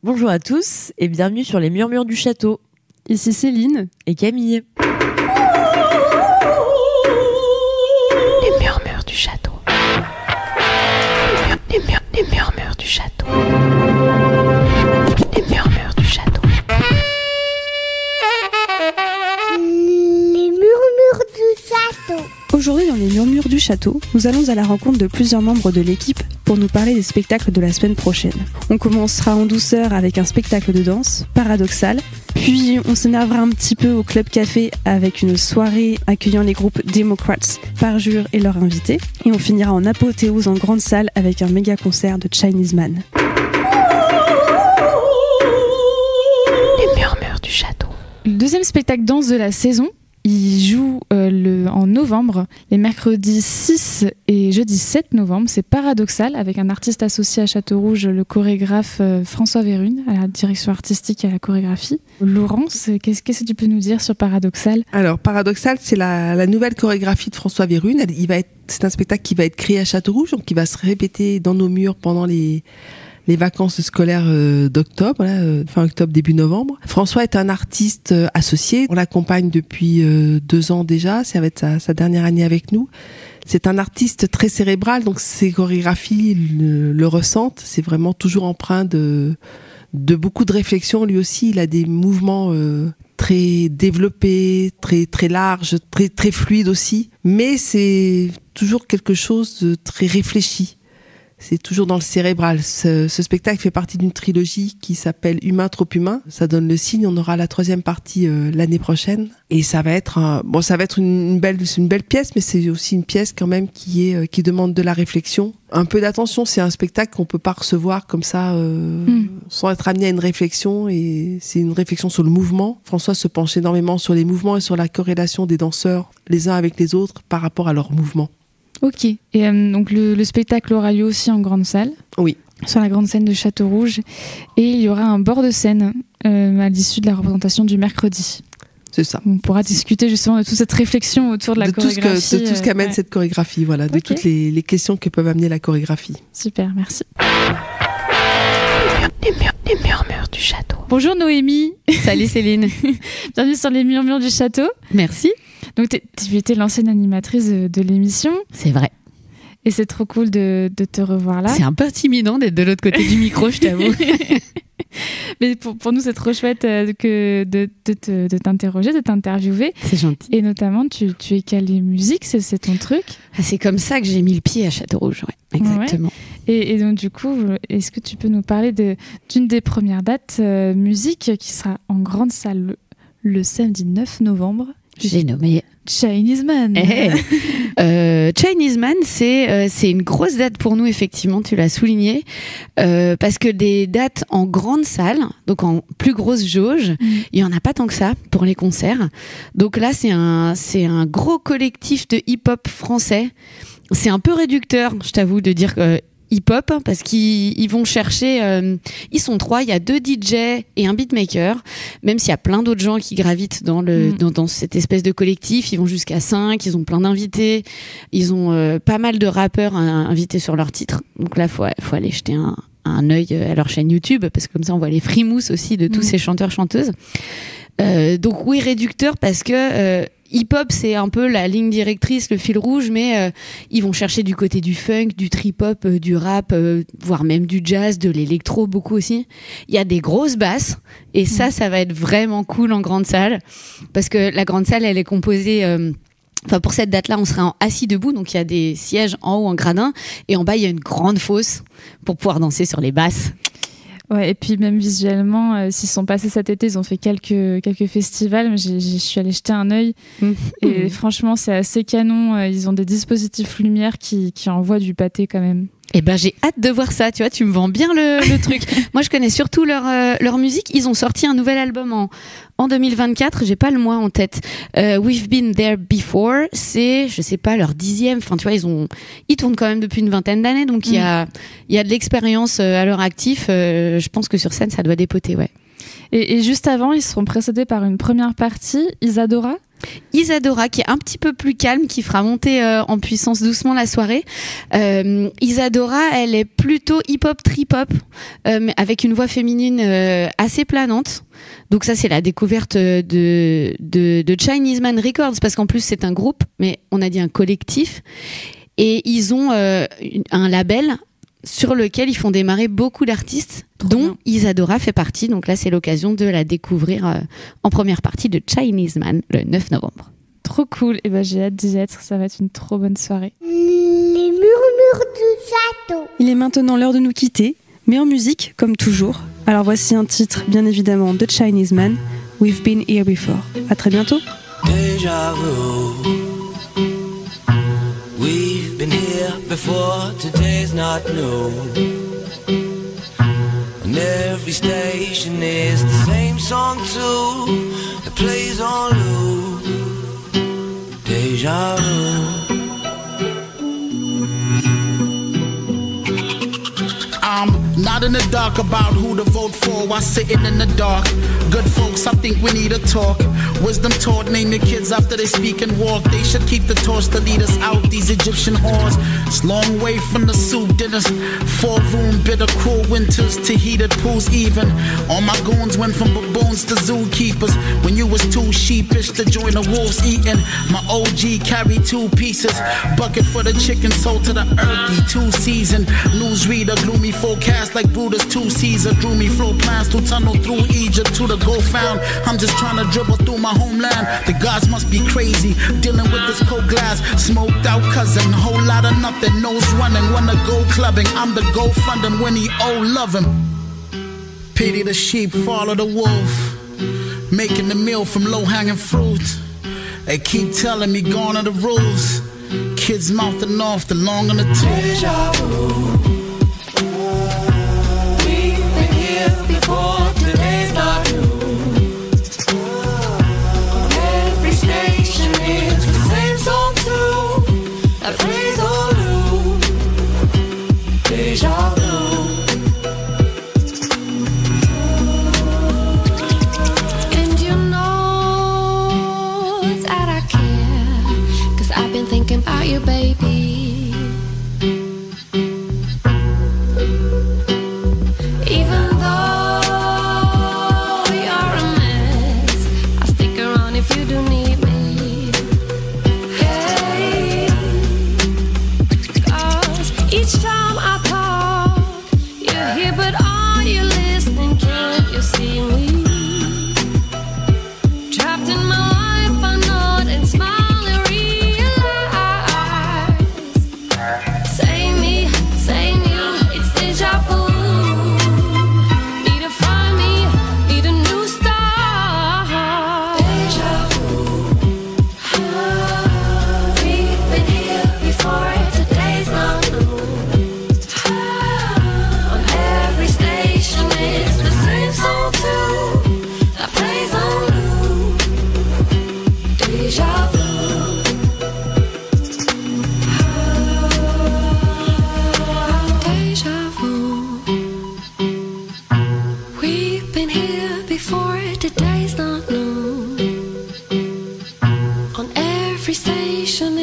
Bonjour à tous et bienvenue sur les Murmures du Château. Ici Céline et Camille. Les Murmures du Château. Les Murmures du Château. Les Murmures du Château. Les Murmures du Château. Aujourd'hui dans les Murmures du Château, nous allons à la rencontre de plusieurs membres de l'équipe pour nous parler des spectacles de la semaine prochaine. On commencera en douceur avec un spectacle de danse, Paradoxal, puis on s'énervera un petit peu au Club Café avec une soirée accueillant les groupes Democrats, Parjure et leurs invités, et on finira en apothéose en grande salle avec un méga concert de Chinese Man. Les Murmures du Château. Le deuxième spectacle danse de la saison, il joue en novembre, les mercredis 6 et jeudi 7 novembre. C'est Paradoxal, avec un artiste associé à Châteaurouge, le chorégraphe François Vérune, à la direction artistique et à la chorégraphie. Laurence, qu'est-ce que tu peux nous dire sur Paradoxal ? Alors, Paradoxal, c'est la nouvelle chorégraphie de François Vérune. C'est un spectacle qui va être créé à Châteaurouge, donc qui va se répéter dans nos murs pendant les vacances scolaires d'octobre, fin octobre, début novembre. François est un artiste associé. On l'accompagne depuis 2 ans déjà. Ça va être sa dernière année avec nous. C'est un artiste très cérébral, donc ses chorégraphies le ressentent. C'est vraiment toujours empreint de beaucoup de réflexion. Lui aussi, il a des mouvements très développés, très très larges, très très fluides aussi. Mais c'est toujours quelque chose de très réfléchi. C'est toujours dans le cérébral. Ce spectacle fait partie d'une trilogie qui s'appelle Humain trop humain. Ça donne le signe. On aura la 3e partie l'année prochaine. Et ça va être une belle pièce, mais c'est aussi une pièce quand même qui demande de la réflexion. Un peu d'attention. C'est un spectacle qu'on peut pas recevoir comme ça, sans être amené à une réflexion. Et c'est une réflexion sur le mouvement. François se penche énormément sur les mouvements et sur la corrélation des danseurs les uns avec les autres par rapport à leurs mouvements. Ok, et donc le spectacle aura lieu aussi en grande salle. Oui. Sur la grande scène de Châteaurouge. Et il y aura un bord de scène à l'issue de la représentation du mercredi. C'est ça. On pourra discuter justement de toute cette réflexion autour de la chorégraphie. De tout ce qu'amène cette chorégraphie, voilà, de toutes les questions que peuvent amener la chorégraphie. Super, merci. Les Murmures du Château. Bonjour Noémie. Salut Céline. Bienvenue sur les Murmures du Château. Merci. Donc tu étais l'ancienne animatrice de l'émission. C'est vrai. Et c'est trop cool de te revoir là. C'est un peu intimidant d'être de l'autre côté du micro, je t'avoue. Mais pour nous, c'est trop chouette de t'interroger, de t'interviewer. C'est gentil. Et notamment, tu es calée musique, c'est ton truc. Ah, c'est comme ça que j'ai mis le pied à Châteaurouge, ouais, exactement. Ouais. Et donc, du coup, est-ce que tu peux nous parler d'une des premières dates musique qui sera en grande salle le samedi 9 novembre? J'ai nommé Chinese Man. Chinese Man, c'est une grosse date pour nous, effectivement, tu l'as souligné, parce que des dates en grande salle, donc en plus grosse jauge, il y en a pas tant que ça pour les concerts. Donc là, c'est un gros collectif de hip-hop français. C'est un peu réducteur, je t'avoue, de dire hip-hop, parce qu'ils vont chercher, ils sont 3, il y a 2 DJ et un beatmaker, même s'il y a plein d'autres gens qui gravitent dans cette espèce de collectif. Ils vont jusqu'à 5, ils ont plein d'invités, ils ont pas mal de rappeurs invités sur leur titre, donc là faut aller jeter un œil à leur chaîne YouTube, parce que comme ça on voit les frimouses aussi de tous ces chanteurs-chanteuses. Donc oui, réducteur, parce que hip-hop, c'est un peu la ligne directrice, le fil rouge, mais ils vont chercher du côté du funk, du trip-hop, du rap, voire même du jazz, de l'électro, beaucoup aussi. Il y a des grosses basses, et ça va être vraiment cool en grande salle, parce que la grande salle, elle est composée... pour cette date-là, on sera assis debout, donc il y a des sièges en haut en gradin, et en bas, il y a une grande fosse pour pouvoir danser sur les basses. Ouais, et puis même visuellement, s'ils sont passés cet été, ils ont fait quelques festivals. Je suis allée jeter un œil et franchement, c'est assez canon. Ils ont des dispositifs lumière qui envoient du pâté quand même. Eh ben, j'ai hâte de voir ça, tu vois, tu me vends bien le truc. Moi, je connais surtout leur musique. Ils ont sorti un nouvel album en 2024, j'ai pas le mois en tête. We've Been There Before, c'est, je sais pas, leur 10e. Enfin, tu vois, ils tournent quand même depuis une vingtaine d'années, donc il y a de l'expérience à leur actif. Je pense que sur scène, ça doit dépoter, ouais. Et juste avant, ils seront précédés par une première partie, Isadora. Isadora, qui est un petit peu plus calme, qui fera monter en puissance doucement la soirée. Isadora, elle est plutôt hip-hop, trip-hop, mais avec une voix féminine assez planante. Donc ça, c'est la découverte de Chinese Man Records, parce qu'en plus, c'est un groupe, mais on a dit un collectif. Et ils ont un label sur lequel ils font démarrer beaucoup d'artistes, dont Isadora fait partie. Donc là, c'est l'occasion de la découvrir en première partie de Chinese Man le 9 novembre. Trop cool. Et ben, j'ai hâte d'y être. Ça va être une trop bonne soirée. Les murmures du château. Il est maintenant l'heure de nous quitter, mais en musique, comme toujours. Alors voici un titre, bien évidemment, de Chinese Man, We've Been Here Before. À très bientôt. Deja vu. We've been here before, today's not new. And every station is the same song too. It plays on loop. Deja vu. I'm not in the dark about who to vote for while sitting in the dark. Good folks, I think we need to talk. Wisdom taught, name your kids after they speak and walk. They should keep the torch to lead us out, these Egyptian whores. It's long way from the soup dinners. 4-room, bitter, cruel winters to heated pools even. All my goons went from baboons to zookeepers. When you was too sheepish to join the wolves eating. My OG carried 2 pieces. Bucket for the chicken, sold to the earthy 2-season. Newsreader, gloomy forecast like Brutus 2 Caesar. Drew me flow plans to tunnel through Egypt to the gold found. I'm just trying to dribble through my homeland. The gods must be crazy, dealing with this cold glass. Smoked out cousin, whole lot of nothing. Nose running, wanna go clubbing. I'm the go funding when he owe love him. Pity the sheep, follow the wolf. Making the meal from low-hanging fruit. They keep telling me gone are the rules. Kids mouthing off the long on the Deja vu. We've been here before, today's not new. Every station is the same song too. That plays on loop. Deja vu. And you know that I care, 'cause I've been thinking about you, baby. Even though you're a mess, I'll stick around if you do need me. Hey, 'cause each time I talk, you're here, but are you listening? Can't you see me? Trapped in my life, I nod and smile and realize. Save me, it's deja vu. Need to find me, need a new start. Deja vu. We've been here before, today's not new. On every station it's the same song too. That plays on loop. Deja vu. Deja vu. We've been here before, today's not new. On every station